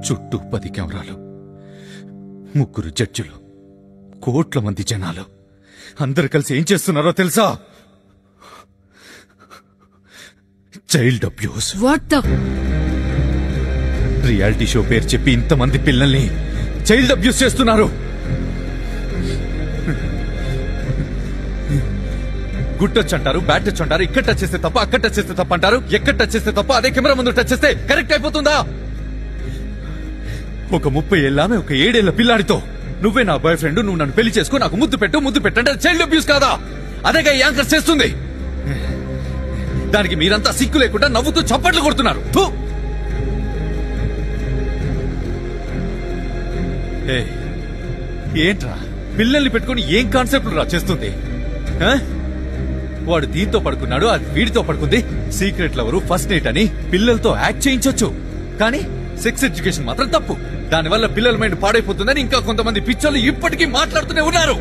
చుట్టూ 10 కెమెరాలు, 3 జడ్జిలు, కోట్ల మంది జనాలు అందరు కలిసి ఏం చేస్తున్నారో తెలుసా? Child abuse. రియాలిటీ షో పేరు చెప్పి ఇంతమంది పిల్లల్ని చైల్డ్ అబ్యూస్ చేస్తున్నారు. గుడ్ టచ్ అంటారు, బ్యాడ్ టచ్ అంటారు, ఇక్కడ టచ్ చేస్తే తప్ప, అక్కడ టచ్ చేస్తే తప్ప అంటారు. ఎక్కడ టచ్ చేస్తే తప్ప అదే కెమెరా ముందు టచ్ చేస్తే కరెక్ట్ అయిపోతుందా? ఒక 30 ఏళ్ళ ఆమె ఒక 7 ఏళ్ల పిల్లాడితో నువ్వే నా బాయ్ ఫ్రెండ్, నువ్వు నన్ను పెళ్లి చేసుకో, నాకు ముద్దు పెట్టంటే చైల్డ్ అబ్యూస్ కాదా? అదేగా ఈ యాంకర్ చేస్తుంది. దానికి మీరంతా సిక్కు లేకుండా నవ్వుతూ చప్పట్లు కొడుతున్నారు. ఏంట్రా పిల్లల్ని పెట్టుకుని ఏం కాన్సెప్ట్ రా చేస్తుంది? వాడు దీంతో పడుకున్నాడు, అది వీడితో పడుకుంది, సీక్రెట్ లవరు, ఫస్ట్ నైట్ అని పిల్లలతో యాక్ట్ చేయించొచ్చు. కానీ సెక్స్ ఎడ్యుకేషన్ మాత్రం తప్పు. దానివల్ల పిల్లల మైండ్ పాడైపోతుందని ఇంకా కొంతమంది పిచ్చోళ్ళు ఇప్పటికీ మాట్లాడుతూనే ఉన్నారు.